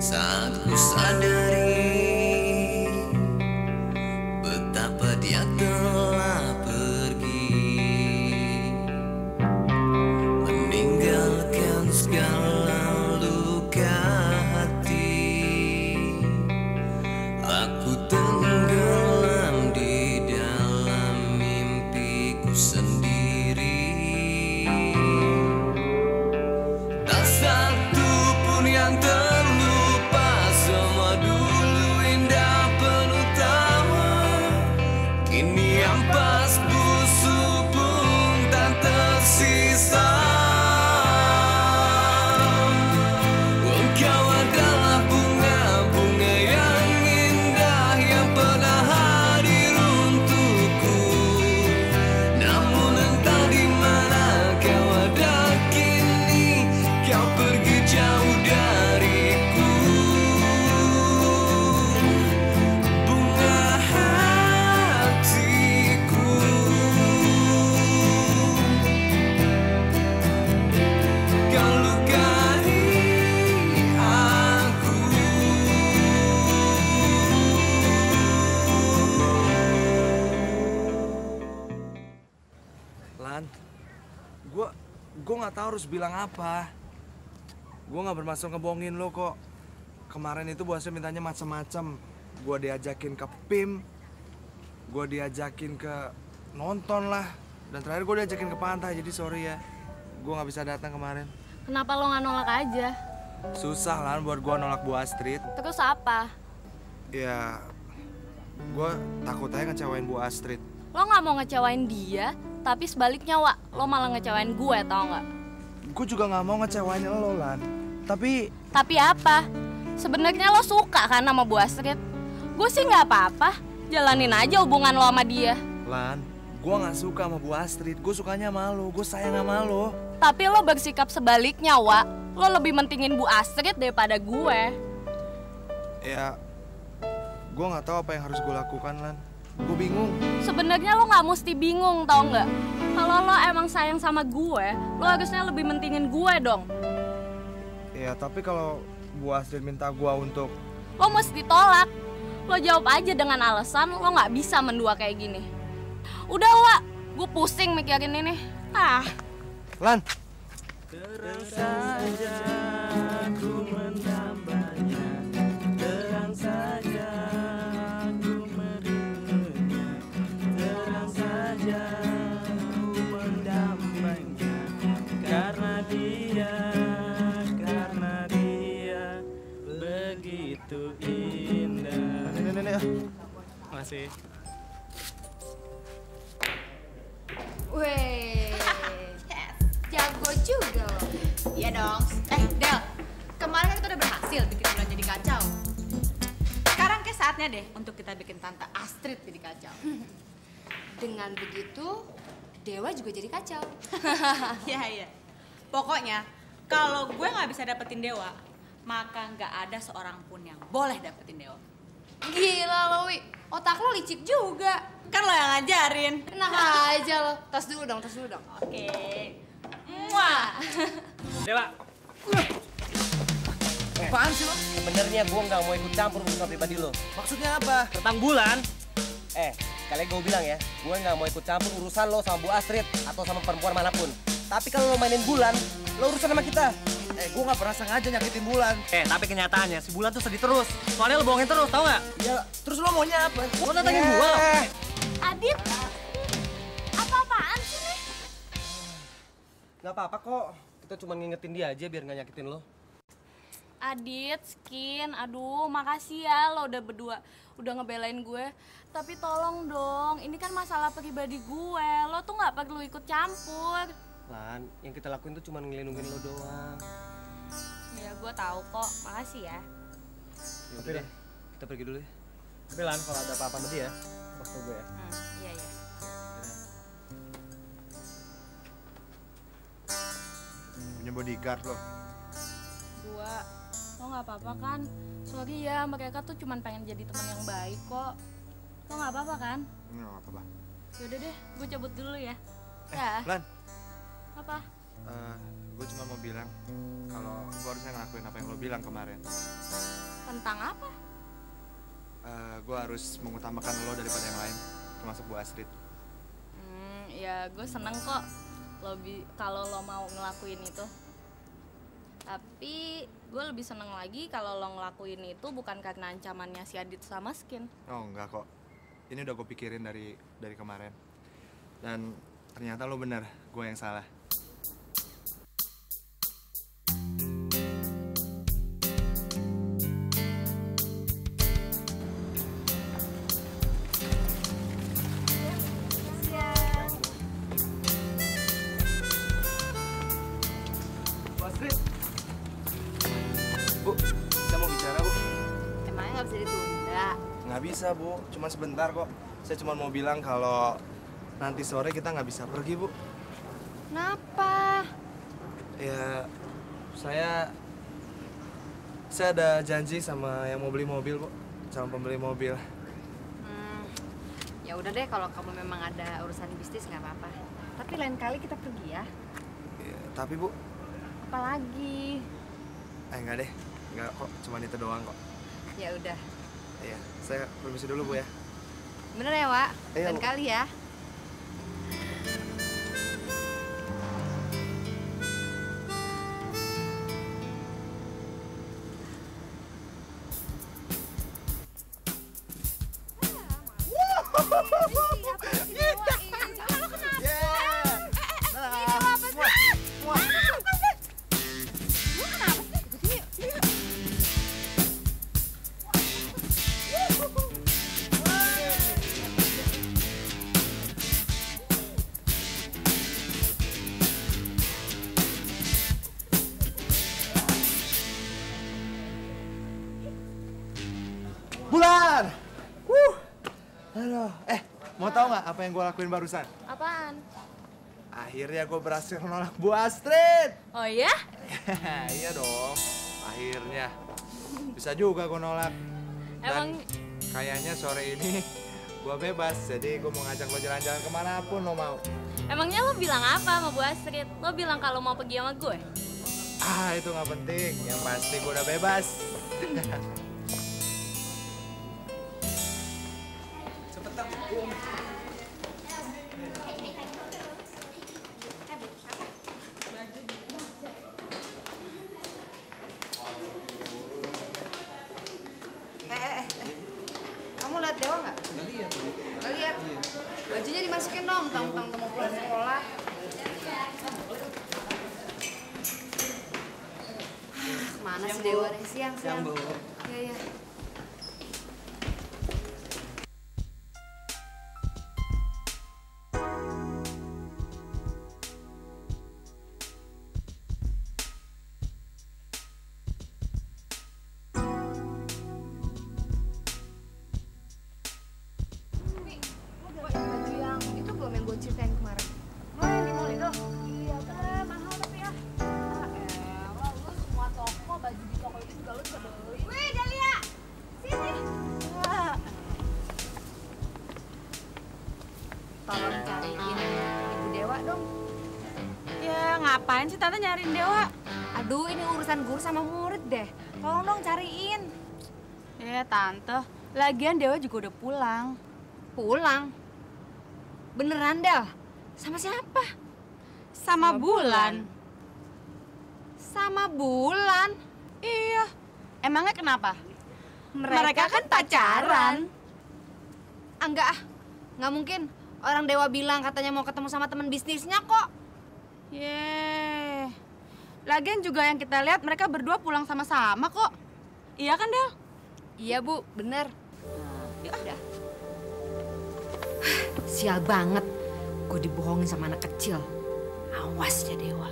Saat ku sadari betapa dia telah pergi, meninggalkan segala luka hati. Aku tenggelam di dalam mimpiku sendiri. Tak satu pun yang terlupa, semua dulu indah penuh tawa. Kini ampas busuk pun tak tersisa. Engkau adalah bunga-bunga yang indah yang pernah hadir untukku. Namun entah di mana kau ada kini, kau pergi jauh dariku. Bunga hatiku, kau lukai aku. Lan, gue nggak tahu harus bilang apa. Gue nggak bermaksud ngebohongin lo kok. Kemarin itu bosnya mintanya macam-macam. Gue diajakin ke PIM, gue diajakin ke nonton lah, dan terakhir gue diajakin ke pantai. Jadi sorry ya, gue nggak bisa datang kemarin. Kenapa lo nggak nolak aja? Susah Lan buat gue nolak Bu Astrid. Terus apa? Ya, gue takut aja ngecewain Bu Astrid. Lo nggak mau ngecewain dia, tapi sebaliknya, Wak, lo malah ngecewain gue, tau nggak? Gue juga nggak mau ngecewain lo, Lan. Tapi apa? Sebenarnya lo suka kan sama Bu Astrid? Gue sih nggak apa-apa, jalanin aja hubungan lo sama dia. Lan, gue nggak suka sama Bu Astrid. Gue sukanya sama lo, gue sayang sama lo. Tapi lo bersikap sebaliknya, Wak. Lo lebih mentingin Bu Astrid daripada gue. Ya, gue nggak tahu apa yang harus gue lakukan, Lan. Gue bingung. Sebenarnya lo nggak mesti bingung, tau nggak? Kalau lo emang sayang sama gue, lo harusnya lebih mentingin gue dong. Ya, tapi kalau Bu Astrid minta gue untuk... Lo mesti tolak. Lo jawab aja dengan alasan lo nggak bisa mendua kayak gini. Udah, Wak, gue pusing mikirin ini. Lan! Terang saja ku menambahnya, terang saja ku merindunya, terang saja ku mendambanya, karena dia begitu indah. Nenek. Makasih. Weh, jago juga lo. Iya dong. Del, kemarin kan kita udah berhasil bikin bulan jadi kacau. Sekarang kayak saatnya deh untuk kita bikin Tante Astrid jadi kacau. Dengan begitu, Dewa juga jadi kacau. Iya. Pokoknya, kalau gue nggak bisa dapetin Dewa, maka nggak ada seorang pun yang boleh dapetin Dewa. Gila lo, Wi. Otak lo licik juga. Kan lo yang ngajarin. Enak aja lo. Tas dulu dong. Oke. Muah. Dewa. Apaan sih lo? Sebenarnya gue nggak mau ikut campur urusan pribadi lo. Maksudnya apa? Tentang bulan. Kalian gue bilang ya, gue nggak mau ikut campur urusan lo sama Bu Astrid atau sama perempuan manapun. Tapi kalau lo mainin bulan, lo urusan sama kita. Gue nggak pernah sengaja nyakitin Bulan. Tapi kenyataannya si Bulan tuh sedih terus. Soalnya lo bohongin terus, tau nggak? Ya, terus lo maunya apa? Lo nantangin gue lo. Adit, apa-apaan sih nih? Nggak apa-apa kok, kita cuma ngingetin dia aja biar nggak nyakitin lo. Adit, Skin, aduh makasih ya lo udah berdua, udah ngebelain gue. Tapi tolong dong, ini kan masalah pribadi gue, lo tuh nggak perlu ikut campur. Lan, yang kita lakuin tuh cuma ngelindungin lo doang. Ya gue tahu kok, makasih ya. Oke deh, kita pergi dulu ya. Tapi Lan, kalau ada apa-apa sama dia, waktu gue ya. Iya. Punya bodyguard lo. Dua, lo nggak apa-apa kan? Sorry ya, mereka tuh cuma pengen jadi teman yang baik kok. Lo nggak apa-apa kan? Nggak apa-apa. Yaudah deh, gue cabut dulu ya. Ya. Lan, Apa? gue gue cuma mau bilang kalau gue harusnya ngelakuin apa yang lo bilang kemarin. Tentang apa? Gue harus mengutamakan lo daripada yang lain, termasuk Bu Astrid. Ya gue seneng kok kalau lo mau ngelakuin itu. Tapi gue lebih seneng lagi kalau lo ngelakuin itu bukan karena ancamannya si Adit sama Skin. Oh enggak kok, ini udah gue pikirin dari kemarin. Dan ternyata lo bener, gue yang salah. Bu Astrid. Bu, saya mau bicara, Bu. Emangnya nggak bisa ditunda? Nggak bisa, Bu. Cuma sebentar kok. Saya cuma mau bilang kalau nanti sore kita nggak bisa pergi, Bu. Kenapa? Ya, saya ada janji sama yang mau beli mobil, Bu. Sama pembeli mobil. Ya udah deh, kalau kamu memang ada urusan bisnis nggak apa-apa. Tapi lain kali kita pergi ya. Ya, tapi, Bu, Apalagi? enggak deh. Enggak kok, cuma itu doang kok. Ya udah. Iya, saya permisi dulu, Bu ya. Bener ya, Wak? Iya, Lain Bu. kali ya. Bulan! Aduh, mau tahu nggak apa yang gue lakuin barusan? Apaan? Akhirnya gue berhasil nolak Bu Astrid. Oh ya? Iya dong, akhirnya. Bisa juga gue nolak. Dan Emang- kayaknya sore ini gue bebas, jadi gue mau ngajak lo jalan-jalan kemanapun lo mau. Emangnya lo bilang apa sama Bu Astrid? Lo bilang kalau mau pergi sama gue? Ah, itu nggak penting. Yang pasti gue udah bebas. Kamu lihat Dewa nggak? Nggak lihat. Bajunya dimasukin dong, tang-tang mau pulang sekolah. Mana sih Dewa nih? Siang. Iya, iya. Baju yang itu belum yang gue ceritain kemarin. Oh, yang di mall itu? Iya, kan mahal tapi ya. Lu semua toko, baju di toko itu juga lu bisa beli. Wih, Dalia! Sini! Tolong cariin Ibu Dewa dong. Ya ngapain sih Tante nyariin Dewa? Aduh, ini urusan guru sama murid deh. Tolong dong cariin. Ya Tante, lagian Dewa juga udah pulang. Pulang? Beneran, Del? Sama siapa? Sama Bulan. Sama Bulan? Iya. Emangnya kenapa? Mereka kan pacaran. Ah, enggak, nggak mungkin. Orang Dewa bilang katanya mau ketemu sama teman bisnisnya kok. Yeay. Lagian juga yang kita lihat mereka berdua pulang sama-sama kok. Iya kan, Del? Iya, Bu, bener. Ya udah. Sial banget, gue dibohongin sama anak kecil. Awas ya Dewa.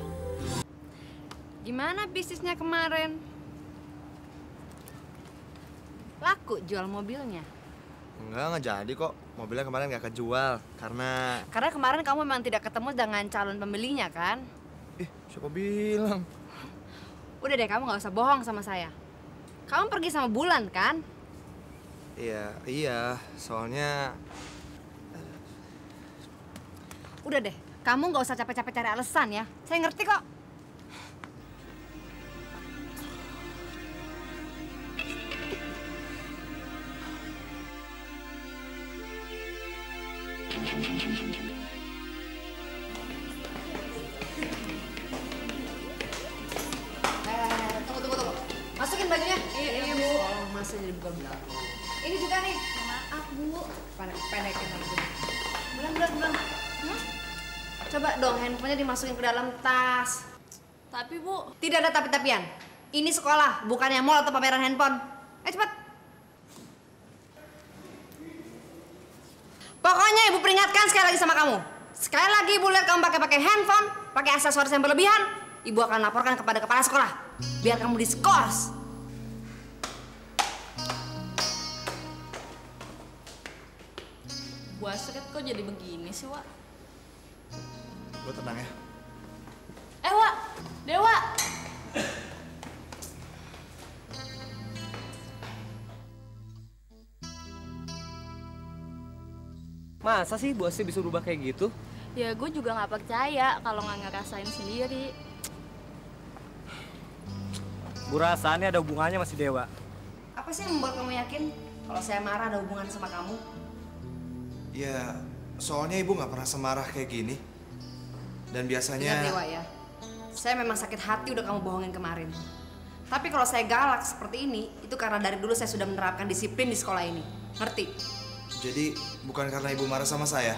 Gimana bisnisnya kemarin? Laku jual mobilnya? Nggak jadi kok. Mobilnya kemarin nggak kejual karena... Karena kemarin kamu memang tidak ketemu dengan calon pembelinya kan? Siapa bilang? Udah deh, kamu nggak usah bohong sama saya. Kamu pergi sama Bulan kan? Iya, soalnya... Udah deh, kamu nggak usah capek-capek cari alasan ya. Saya ngerti kok. bosnya jadi bukan begitu. Ini juga nih. Maaf Bu. Pendekin lagi. Bulan. Coba dong handphonenya dimasukin ke dalam tas. Tapi Bu, Tidak ada tapi-tapian. Ini sekolah, bukannya mall atau pameran handphone. Cepat. Pokoknya Ibu peringatkan sekali lagi sama kamu. Sekali lagi Ibu lihat kamu pakai handphone, pakai aksesoris yang berlebihan, Ibu akan laporkan kepada kepala sekolah. Biar kamu diskors. Bu Astrid kok jadi begini sih, Wak? Lo tenang ya. Wak, Dewa. Masa sih Bu Astrid bisa berubah kayak gitu? Ya gue juga nggak percaya kalau nggak ngerasain sendiri. Gue rasa ini ada hubungannya masih Dewa. Apa sih yang membuat kamu yakin kalau saya marah ada hubungan sama kamu? Ya, soalnya ibu nggak pernah semarah kayak gini. Dan Dengar biasanya... Dewa ya, saya memang sakit hati udah kamu bohongin kemarin. Tapi kalau saya galak seperti ini, itu karena dari dulu saya sudah menerapkan disiplin di sekolah ini. Ngerti? Jadi bukan karena ibu marah sama saya.